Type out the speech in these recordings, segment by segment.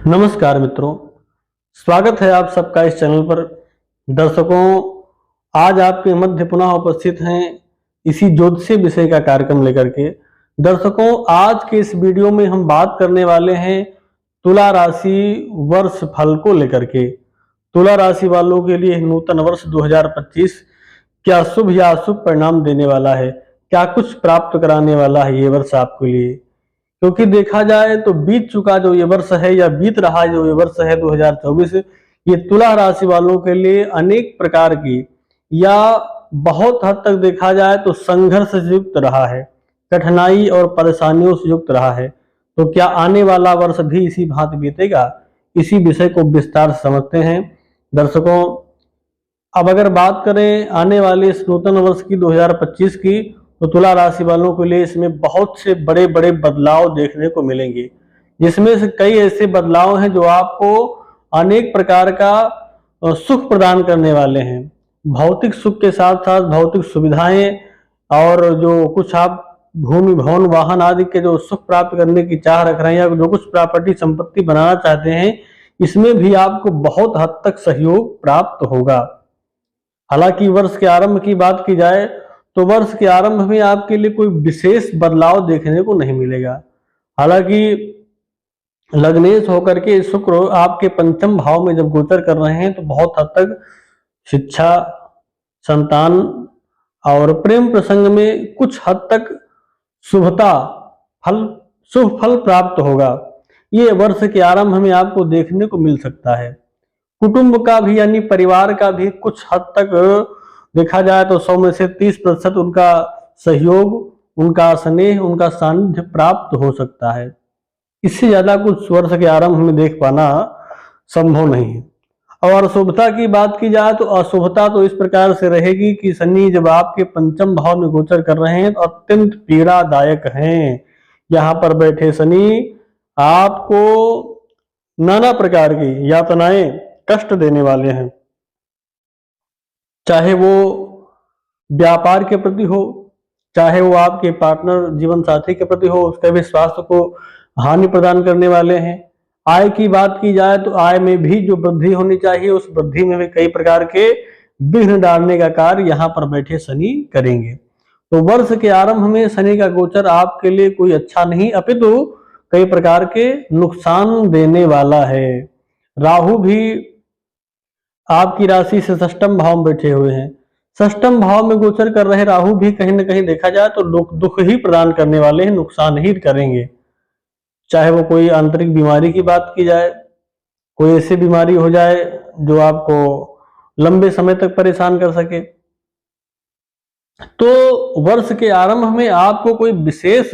नमस्कार मित्रों, स्वागत है आप सबका इस चैनल पर। दर्शकों, आज आपके मध्य पुनः उपस्थित हैं इसी ज्योतिषीय विषय का कार्यक्रम लेकर के। दर्शकों, आज के इस वीडियो में हम बात करने वाले हैं तुला राशि वर्ष फल को लेकर के। तुला राशि वालों के लिए नूतन वर्ष 2025 क्या शुभ या अशुभ परिणाम देने वाला है, क्या कुछ प्राप्त कराने वाला है ये वर्ष आपके लिए। क्योंकि देखा जाए तो बीत चुका जो ये वर्ष है या बीत रहा जो ये वर्ष है 2024, ये तुला राशि वालों के लिए अनेक प्रकार की या बहुत हद तक देखा जाए तो संघर्ष से युक्त रहा है, कठिनाई और परेशानियों से युक्त रहा है। तो क्या आने वाला वर्ष भी इसी भांति बीतेगा, इसी विषय को विस्तार से समझते हैं। दर्शकों, अब अगर बात करें आने वाले इस नूतन वर्ष की 2025 की, तो तुला राशि वालों के लिए इसमें बहुत से बड़े बड़े बदलाव देखने को मिलेंगे, जिसमें से कई ऐसे बदलाव हैं जो आपको अनेक प्रकार का सुख प्रदान करने वाले हैं। भौतिक सुख के साथ साथ भौतिक सुविधाएं और जो कुछ आप भूमि भवन वाहन आदि के जो सुख प्राप्त करने की चाह रख रहे हैं या जो कुछ प्रॉपर्टी संपत्ति बनाना चाहते हैं, इसमें भी आपको बहुत हद तक सहयोग प्राप्त होगा। हालांकि वर्ष के आरंभ की बात की जाए तो वर्ष के आरंभ में आपके लिए कोई विशेष बदलाव देखने को नहीं मिलेगा। हालांकि लग्नेश होकर के शुक्र आपके पंचम भाव में जब गोचर कर रहे हैं तो बहुत हद तक शिक्षा, संतान और प्रेम प्रसंग में कुछ हद तक शुभ फल प्राप्त होगा। ये वर्ष के आरंभ में आपको देखने को मिल सकता है। कुटुंब का भी यानी परिवार का भी कुछ हद तक देखा जाए तो 100 में से 30% उनका सहयोग, उनका स्नेह, उनका सानिध्य प्राप्त हो सकता है। इससे ज्यादा कुछ वर्ष के आरंभ में देख पाना संभव नहीं है। और अशुभता की बात की जाए तो अशुभता तो इस प्रकार से रहेगी कि शनि जब आपके पंचम भाव में गोचर कर रहे हैं तो अत्यंत पीड़ादायक हैं। यहाँ पर बैठे शनि आपको नाना प्रकार की यातनाएं, कष्ट देने वाले हैं, चाहे वो व्यापार के प्रति हो, चाहे वो आपके पार्टनर जीवन साथी के प्रति हो, उसके भी स्वास्थ्य को हानि प्रदान करने वाले हैं। आय की बात की जाए तो आय में भी जो वृद्धि होनी चाहिए उस वृद्धि में भी कई प्रकार के विघ्न डालने का कार्य यहाँ पर बैठे शनि करेंगे। तो वर्ष के आरंभ में शनि का गोचर आपके लिए कोई अच्छा नहीं, अपितु कई प्रकार के नुकसान देने वाला है। राहु भी आपकी राशि से षष्ठम भाव में बैठे हुए हैं। षष्ठम भाव में गोचर कर रहे राहु भी कहीं ना कहीं देखा जाए तो दुख ही प्रदान करने वाले हैं, नुकसान ही करेंगे। चाहे वो कोई आंतरिक बीमारी की बात की जाए, कोई ऐसी बीमारी हो जाए जो आपको लंबे समय तक परेशान कर सके। तो वर्ष के आरंभ में आपको कोई विशेष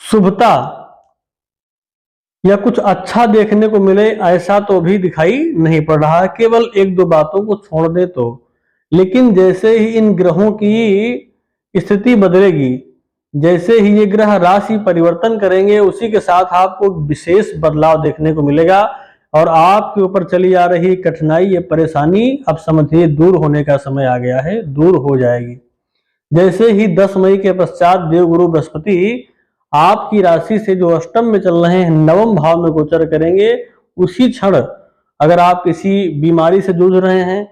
शुभता या कुछ अच्छा देखने को मिले ऐसा तो भी दिखाई नहीं पड़ रहा है, केवल एक दो बातों को छोड़ दे तो। लेकिन जैसे ही इन ग्रहों की स्थिति बदलेगी, जैसे ही ये ग्रह राशि परिवर्तन करेंगे, उसी के साथ आपको विशेष बदलाव देखने को मिलेगा और आपके ऊपर चली आ रही कठिनाई, ये परेशानी अब समझिए दूर होने का समय आ गया है, दूर हो जाएगी। जैसे ही 10 मई के पश्चात देवगुरु बृहस्पति आपकी राशि से जो अष्टम में चल रहे हैं नवम भाव में गोचर करेंगे, उसी क्षण अगर आप किसी बीमारी से जूझ रहे हैं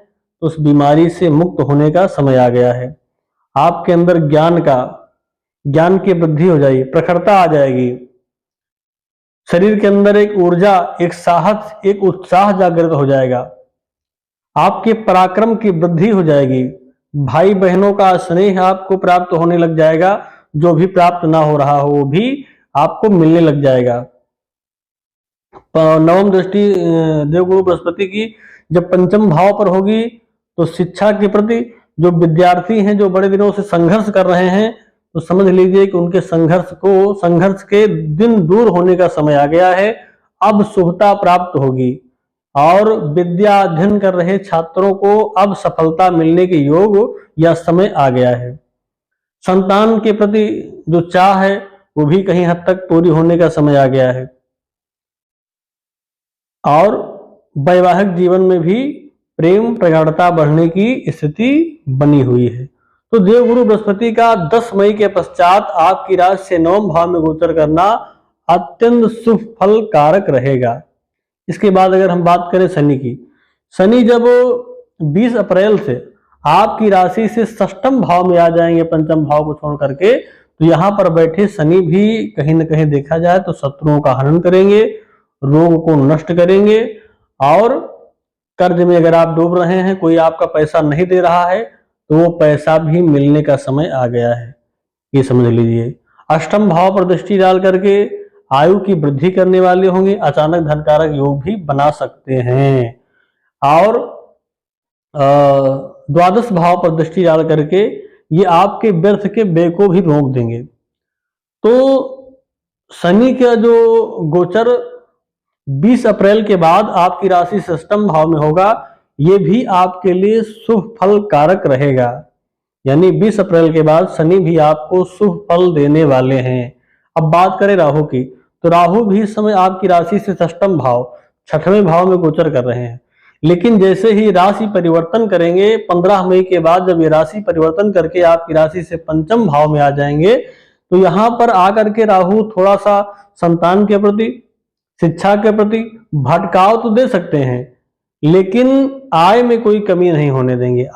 तो उस बीमारी से मुक्त होने का समय आ गया है। आपके अंदर ज्ञान की वृद्धि हो जाएगी, प्रखरता आ जाएगी, शरीर के अंदर एक ऊर्जा, एक साहस, एक उत्साह जागृत हो जाएगा, आपके पराक्रम की वृद्धि हो जाएगी, भाई बहनों का स्नेह आपको प्राप्त होने लग जाएगा, जो भी प्राप्त ना हो रहा हो वो भी आपको मिलने लग जाएगा। नवम दृष्टि देवगुरु बृहस्पति की जब पंचम भाव पर होगी तो शिक्षा के प्रति जो विद्यार्थी हैं, जो बड़े दिनों से संघर्ष कर रहे हैं, तो समझ लीजिए कि उनके संघर्ष के दिन दूर होने का समय आ गया है। अब शुभता प्राप्त होगी और विद्या अध्ययन कर रहे छात्रों को अब सफलता मिलने के योग या समय आ गया है। संतान के प्रति जो चाह है वो भी कहीं हद तक पूरी होने का समय आ गया है और वैवाहिक जीवन में भी प्रेम प्रगाढ़ता बढ़ने की स्थिति बनी हुई है। तो देवगुरु बृहस्पति का 10 मई के पश्चात आपकी राशि से नवम भाव में गोचर करना अत्यंत शुभ फल कारक रहेगा। इसके बाद अगर हम बात करें शनि की, शनि जब 20 अप्रैल से आपकी राशि से षष्ठम भाव में आ जाएंगे, पंचम भाव को छोड़ करके, तो यहां पर बैठे शनि भी कहीं ना कहीं देखा जाए तो शत्रुओं का हनन करेंगे, रोग को नष्ट करेंगे, और कर्ज में अगर आप डूब रहे हैं, कोई आपका पैसा नहीं दे रहा है, तो वो पैसा भी मिलने का समय आ गया है, ये समझ लीजिए। अष्टम भाव पर दृष्टि डाल करके आयु की वृद्धि करने वाले होंगे, अचानक धनकारक योग भी बना सकते हैं, और द्वादश भाव पर दृष्टि डाल करके ये आपके व्यर्थ के व्यय को भी रोक देंगे। तो शनि का जो गोचर 20 अप्रैल के बाद आपकी राशि षष्ठम भाव में होगा, ये भी आपके लिए शुभ फल कारक रहेगा। यानी 20 अप्रैल के बाद शनि भी आपको शुभ फल देने वाले हैं। अब बात करें राहु की, तो राहु भी इस समय आपकी राशि से षष्ठम भाव, छठवें भाव में गोचर कर रहे हैं। लेकिन जैसे ही राशि परिवर्तन करेंगे 15 मई के बाद, जब ये राशि परिवर्तन करके आपकी राशि से पंचम भाव में आ जाएंगे, तो यहां पर आकर के राहु थोड़ा सा संतान के प्रति, शिक्षा के प्रति भटकाव तो दे सकते हैं, लेकिन आय में कोई कमी नहीं होने देंगे।